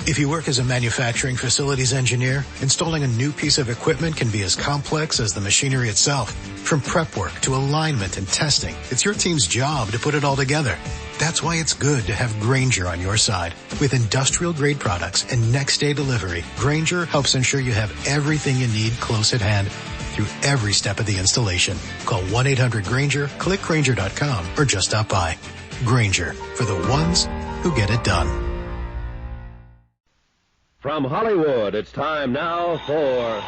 If you work as a manufacturing facilities engineer, installing a new piece of equipment can be as complex as the machinery itself. From prep work to alignment and testing, it's your team's job to put it all together. That's why it's good to have Grainger on your side. With industrial-grade products and next-day delivery, Grainger helps ensure you have everything you need close at hand through every step of the installation. Call 1-800-GRAINGER, click Grainger.com, or just stop by. Grainger, for the ones who get it done. From Hollywood, it's time now for...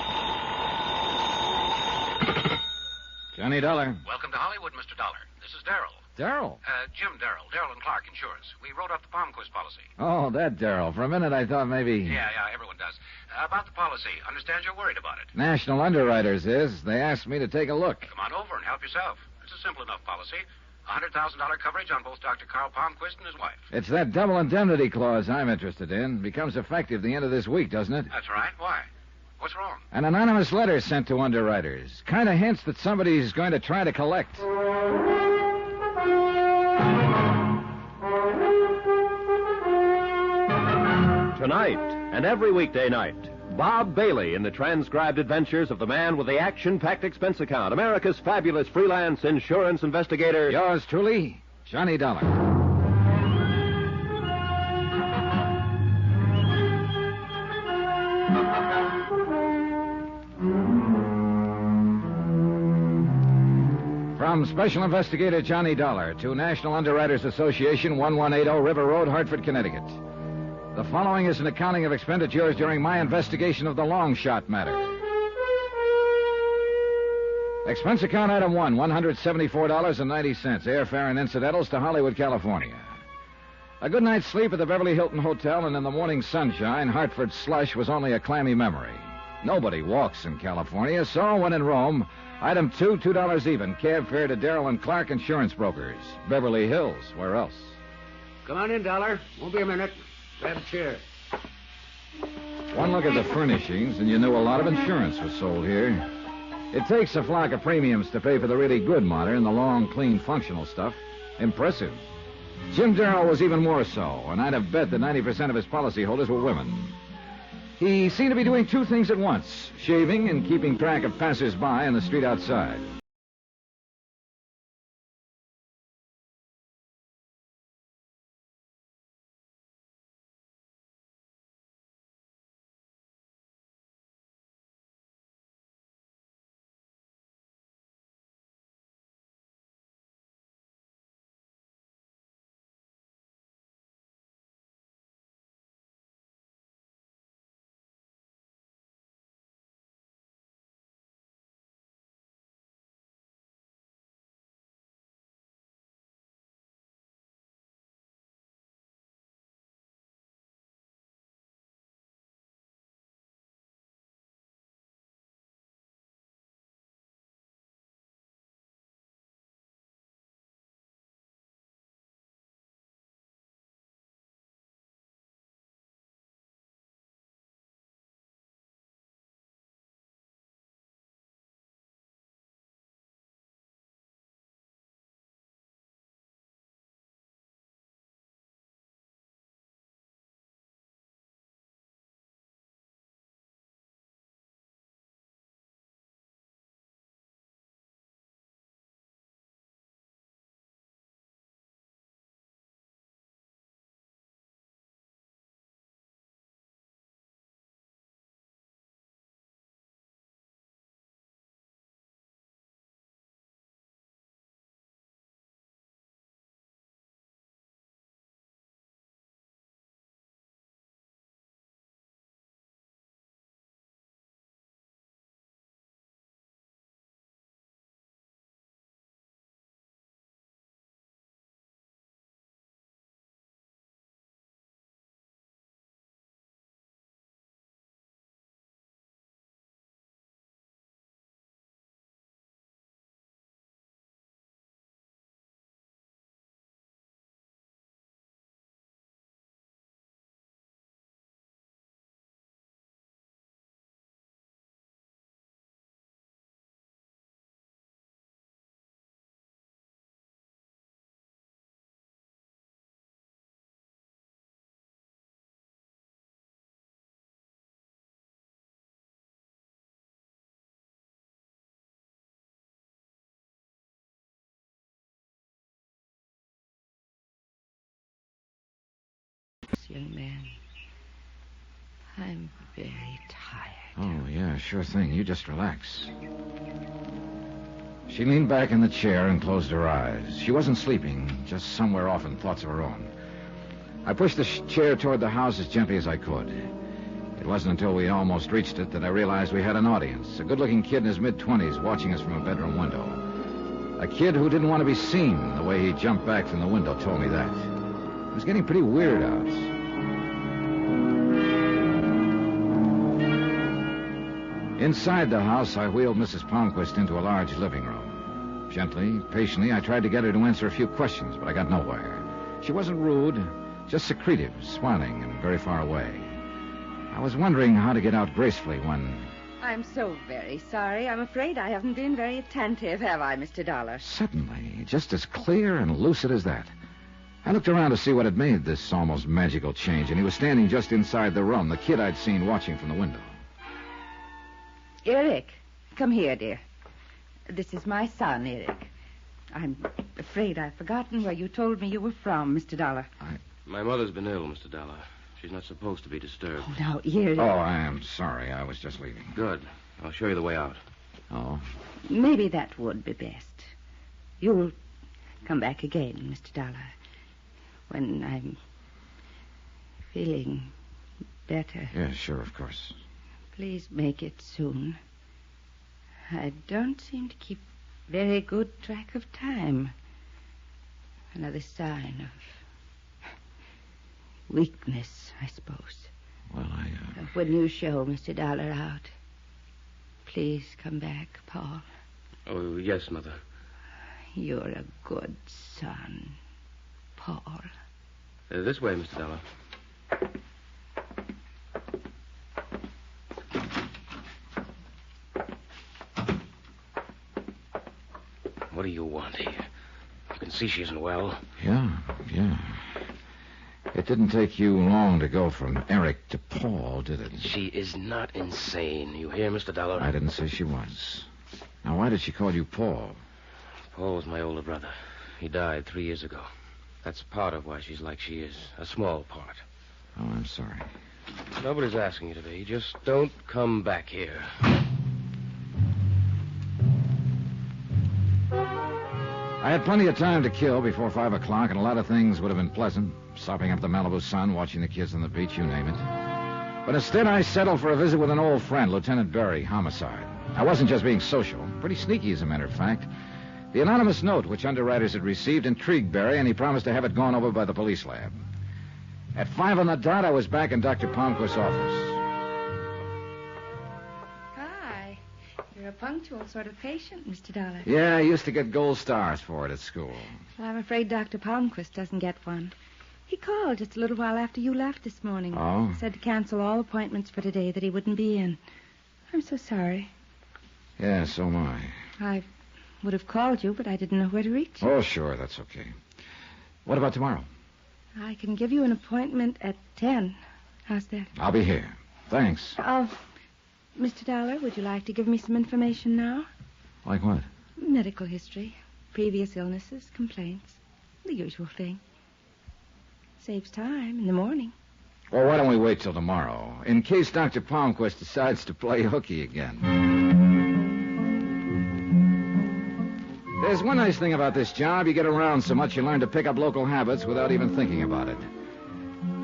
Johnny Dollar. Welcome to Hollywood, Mr. Dollar. This is Darrell. Darrell? Jim Darrell. Darrell and Clark Insurance. We wrote up the Palm Quiz policy. Oh, that Darrell. For a minute I thought maybe... Yeah, everyone does. About the policy, understand you're worried about it. National Underwriters is. They asked me to take a look. Come on over and help yourself. It's a simple enough policy. $100,000 coverage on both Dr. Carl Palmquist and his wife. It's that double indemnity clause I'm interested in. Becomes effective the end of this week, doesn't it? That's right. Why? What's wrong? An anonymous letter sent to underwriters. Kind of hints that somebody's going to try to collect. Tonight and every weekday night, Bob Bailey in the transcribed adventures of the man with the action-packed expense account, America's fabulous freelance insurance investigator. Yours truly, Johnny Dollar. From Special Investigator Johnny Dollar to National Underwriters Association, 1180 River Road, Hartford, Connecticut. The following is an accounting of expenditures during my investigation of the long shot matter. Expense account item 1, $174.90, airfare and incidentals to Hollywood, California. A good night's sleep at the Beverly Hilton Hotel, and in the morning sunshine, Hartford's slush was only a clammy memory. Nobody walks in California, so when in Rome, item 2, $2 even, cab fare to Darrell and Clark Insurance Brokers. Beverly Hills, where else? Come on in, Dollar. Won't be a minute. Grab a chair. One look at the furnishings, and you knew a lot of insurance was sold here. It takes a flock of premiums to pay for the really good modern, the long, clean, functional stuff. Impressive. Jim Darrell was even more so, and I'd have bet that 90% of his policyholders were women. He seemed to be doing two things at once, shaving and keeping track of passers-by in the street outside. young man. I'm very tired. Oh, yeah, sure thing. You just relax. She leaned back in the chair and closed her eyes. She wasn't sleeping, just somewhere off in thoughts of her own. I pushed the chair toward the house as gently as I could. It wasn't until we almost reached it that I realized we had an audience. A good-looking kid in his mid-20s watching us from a bedroom window. A kid who didn't want to be seen. The way he jumped back from the window told me that. It was getting pretty weird out. Inside the house, I wheeled Mrs. Palmquist into a large living room. Gently, patiently, I tried to get her to answer a few questions, but I got nowhere. She wasn't rude, just secretive, smiling, and very far away. I was wondering how to get out gracefully when... I'm so very sorry. I'm afraid I haven't been very attentive, have I, Mr. Dollar? Suddenly, just as clear and lucid as that, I looked around to see what had made this almost magical change, and he was standing just inside the room, the kid I'd seen watching from the window. Eric, come here, dear. This is my son, Eric. I'm afraid I've forgotten where you told me you were from, Mr. Dollar. My mother's been ill, Mr. Dollar. She's not supposed to be disturbed. Oh, now, Eric. Oh, I am sorry. I was just leaving. Good. I'll show you the way out. Oh? Maybe that would be best. You'll come back again, Mr. Dollar, when I'm feeling better. Yeah, sure, of course. Please make it soon. I don't seem to keep very good track of time. Another sign of weakness, I suppose. Well, When you show Mr. Dollar out, please come back, Paul. Oh, yes, Mother. You're a good son, Paul. This way, Mr. Dollar. What do you want here? You can see she isn't well. Yeah. It didn't take you long to go from Eric to Paul, did it? She is not insane. You hear, Mr. Dollar? I didn't say she was. Now, why did she call you Paul? Paul was my older brother. He died 3 years ago. That's part of why she's like she is. A small part. Oh, I'm sorry. Nobody's asking you to be. Just don't come back here. I had plenty of time to kill before 5 o'clock, and a lot of things would have been pleasant. Sopping up the Malibu sun, watching the kids on the beach, you name it. But instead, I settled for a visit with an old friend, Lieutenant Berry, homicide. I wasn't just being social. Pretty sneaky, as a matter of fact. The anonymous note which underwriters had received intrigued Berry, and he promised to have it gone over by the police lab. At 5 on the dot, I was back in Dr. Palmquist's office. Hi. You're a punctual sort of patient, Mr. Dollar. Yeah, I used to get gold stars for it at school. Well, I'm afraid Dr. Palmquist doesn't get one. He called just a little while after you left this morning. Oh? Said to cancel all appointments for today, that he wouldn't be in. I'm so sorry. Yeah, so am I. I would have called you, but I didn't know where to reach you. Oh, sure, that's okay. What about tomorrow? I can give you an appointment at 10. How's that? I'll be here. Thanks. Mr. Dollar, would you like to give me some information now? Like what? Medical history, previous illnesses, complaints, the usual thing. Saves time in the morning. Well, why don't we wait till tomorrow, in case Dr. Palmquist decides to play hooky again. There's one nice thing about this job. You get around so much you learn to pick up local habits without even thinking about it.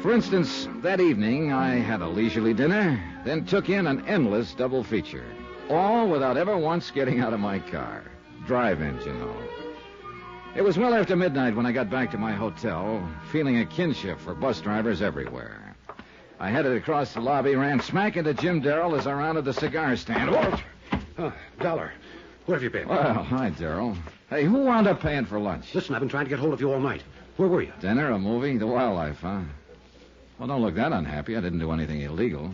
For instance, that evening, I had a leisurely dinner, then took in an endless double feature. All without ever once getting out of my car. Drive-ins, you know. It was well after midnight when I got back to my hotel, feeling a kinship for bus drivers everywhere. I headed across the lobby, ran smack into Jim Darrell as I rounded the cigar stand. Oh, Dollar, where have you been? Well, hi, Darrell. Hey, who wound up paying for lunch? Listen, I've been trying to get hold of you all night. Where were you? Dinner, a movie, the wildlife, huh? Well, don't look that unhappy. I didn't do anything illegal.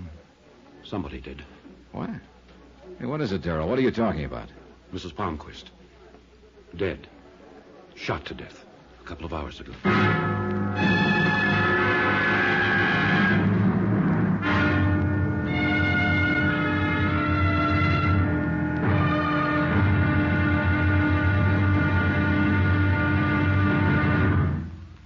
Somebody did. What? Hey, what is it, Darrell? What are you talking about? Mrs. Palmquist. Dead. Shot to death a couple of hours ago.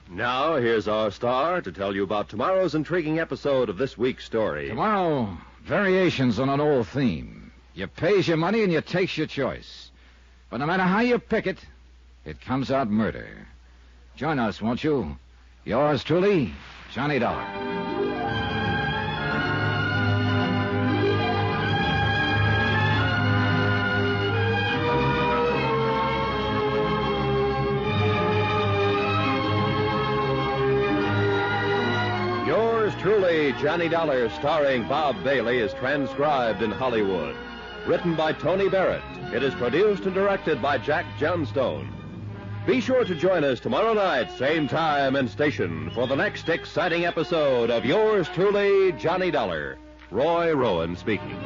Now, here's our star to tell you about tomorrow's intriguing episode of this week's story. Tomorrow, variations on an old theme. You pays your money and you takes your choice. But no matter how you pick it, it comes out murder. Join us, won't you? Yours truly, Johnny Dollar. Truly, Johnny Dollar, starring Bob Bailey, is transcribed in Hollywood. Written by Tony Barrett. It is produced and directed by Jack Johnstone. Be sure to join us tomorrow night, same time and station, for the next exciting episode of Yours Truly, Johnny Dollar. Roy Rowan speaking.